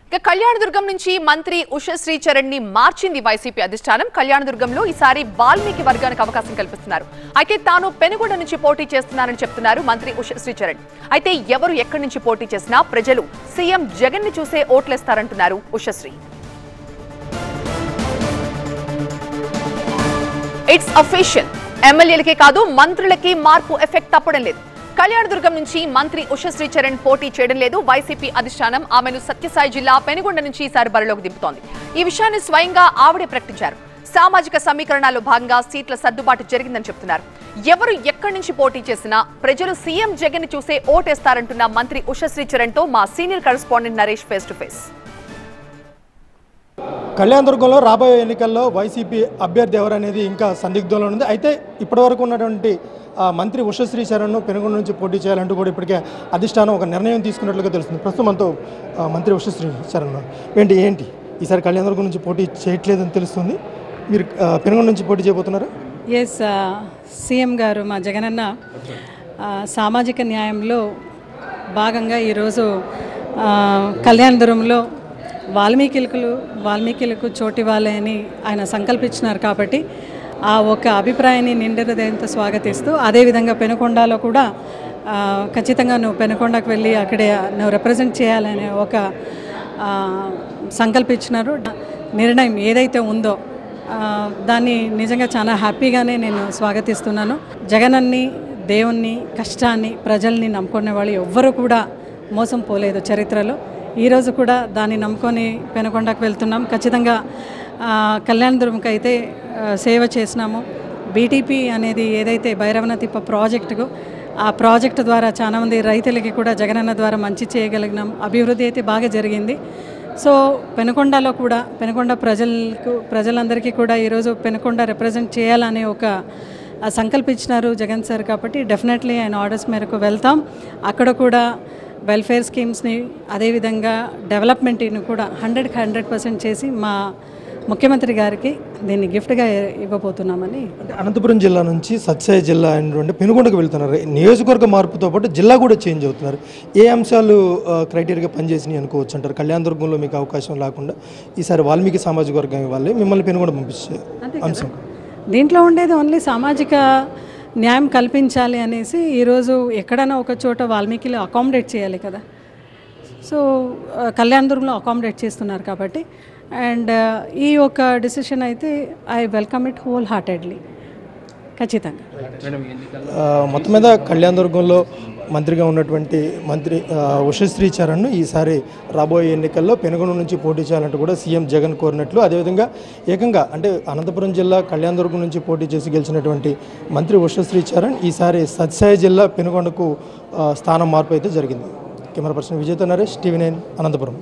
ఇక కళ్యాణదుర్గం నుంచి మంత్రి ఉషశ్రీ చరణ్ ని మార్చింది వైసీపీ అధిష్టానం. కళ్యాణదుర్గంలో ఈసారి వాల్మీకి వర్గానికి అవకాశం కల్పిస్తున్నారు. అయితే తాను పెనుగొండ నుంచి పోటీ చేస్తున్నానని చెప్తున్నారు మంత్రి ఉషశ్రీ చరణ్. అయితే ఎవరు ఎక్కడి నుంచి పోటీ చేసినా ప్రజలు సీఎం జగన్ ని చూసే ఓట్లేస్తారంటున్నారు ఉషశ్రీ. It's official. ఎమ్మెల్యేలకే కాదు మంత్రులకి మార్పు ఎఫెక్ట్ తప్పడం లేదు. కళ్యాణదుర్గం నుంచి మంత్రి ఉషశ్రీ చరణ్ పోటీ చేయడం లేదు. వైసీపీ అధిష్టానం ఆమెను సత్యసాయి జిల్లా పెనుగొండ నుంచి ఈసారి బరిలోకి దింపుతోంది. ఈ విషయాన్ని స్వయంగా ఆవిడే ప్రకటించారు. సామాజిక సమీకరణాల్లో భాగంగా సీట్ల సర్దుబాటు జరిగిందని చెప్తున్నారు. ఎవరు ఎక్కడి నుంచి పోటీ చేసినా ప్రజలు సీఎం జగన్ ని చూసే ఓటేస్తారంటున్న మంత్రి ఉషశ్రీ చరణ్ తో మా senior correspondent Naresh face to face. కళ్యాణదుర్గంలో రాబోయే ఎన్నికల్లో వైసీపీ అభ్యర్థి ఎవరనేది ఇంకా సందిగ్ధంలో ఉంది. అయితే ఇప్పటివరకు ఉన్నటువంటి మంత్రి ఉషశ్రీ చరణ్ను పెనుగొండ నుంచి పోటీ చేయాలంటూ కూడా ఇప్పటికే అధిష్టానం ఒక నిర్ణయం తీసుకున్నట్లుగా తెలుస్తుంది. ప్రస్తుతం మనతో మంత్రి ఉషశ్రీ చరణ్ ఏంటి ఈసారి కళ్యాణదుర్గం నుంచి పోటీ చేయట్లేదని తెలుస్తుంది. మీరు పెనుగొండ నుంచి పోటీ చేయబోతున్నారు? ఎస్, సీఎం గారు మా జగనన్న సామాజిక న్యాయంలో భాగంగా ఈరోజు కళ్యాణదుర్గంలో వాల్మీకిలకు చోటివ్వాలని ఆయన సంకల్పించినారు. కాబట్టి ఆ ఒక అభిప్రాయాన్ని నిండు హృదయంతో స్వాగతిస్తూ, అదేవిధంగా పెనుకొండలో కూడా ఖచ్చితంగా నువ్వు పెనుకొండకు వెళ్ళి అక్కడే నువ్వు రిప్రజెంట్ చేయాలనే ఒక సంకల్పించినారు. నిర్ణయం ఏదైతే ఉందో దాన్ని నిజంగా చాలా హ్యాపీగానే నేను స్వాగతిస్తున్నాను. జగనన్ని, దేవుణ్ణి, కష్టాన్ని, ప్రజల్ని నమ్ముకునే వాళ్ళు ఎవ్వరూ కూడా మోసం పోలేదు చరిత్రలో. ఈరోజు కూడా దాన్ని నమ్ముకొని పెనుకొండకు వెళ్తున్నాం. ఖచ్చితంగా కళ్యాణదుర్గంకి అయితే సేవ చేసినాము. బీటీపీ అనేది ఏదైతే భైరవనతిప్ప ప్రాజెక్టుకు, ఆ ప్రాజెక్టు ద్వారా చాలామంది రైతులకి కూడా జగనన్న ద్వారా మంచి చేయగలిగినాం. అభివృద్ధి అయితే బాగా జరిగింది. సో పెనుకొండలో కూడా పెనుకొండ ప్రజలందరికీ కూడా ఈరోజు పెనుకొండ రిప్రజెంట్ చేయాలనే ఒక సంకల్పించినారు జగన్ సార్. కాబట్టి డెఫినెట్లీ ఆయన ఆర్డర్స్ మేరకు వెళ్తాం. అక్కడ కూడా వెల్ఫేర్ స్కీమ్స్ని, అదేవిధంగా డెవలప్మెంట్ని కూడా 100% చేసి మా ముఖ్యమంత్రి గారికి దీన్ని గిఫ్ట్గా ఇవ్వబోతున్నామని. అనంతపురం జిల్లా నుంచి సత్యసాయి జిల్లా అయినటువంటి పెనుగొండకు వెళ్తున్నారు. నియోజకవర్గ మార్పుతో పాటు జిల్లా కూడా చేంజ్ అవుతున్నారు. ఏ అంశాలు క్రైటీరియాగా పనిచేసినాయి అనుకోవచ్చు అంటారు? కళ్యాణదుర్గంలో మీకు అవకాశం లేకుండా ఈసారి వాల్మీకి సామాజిక వర్గం ఇవ్వాలి, మిమ్మల్ని పెనుగొండ పంపించే అంశం. దీంట్లో ఉండేది ఓన్లీ సామాజిక న్యాయం కల్పించాలి అనేసి ఈరోజు ఎక్కడైనా ఒక చోట వాల్మీకిలో అకామిడేట్ చేయాలి కదా. సో కళ్యాణదుర్గంలో అకామిడేట్ చేస్తున్నారు కాబట్టి, అండ్ ఈ ఒక డిసిషన్ అయితే I welcome it whole heartedly. ఖచ్చితంగా మొత్తం మీద కళ్యాణదుర్గంలో మంత్రిగా ఉన్నటువంటి మంత్రి ఉషశ్రీ చరణ్ ఈసారి రాబోయే ఎన్నికల్లో పెనుగొండ నుంచి పోటీ చేయాలంటూ కూడా సీఎం జగన్ కోరినట్లు, అదేవిధంగా ఏకంగా అంటే అనంతపురం జిల్లా కళ్యాణదుర్గం నుంచి పోటీ చేసి గెలిచినటువంటి మంత్రి ఉషశ్రీ చరణ్ ఈసారి సత్యసాయి జిల్లా పెనుగొండకు స్థానం మార్పు అయితే జరిగింది. కెమెరా పర్సన్ విజయ్తో నరేష్, TV9 అనంతపురం.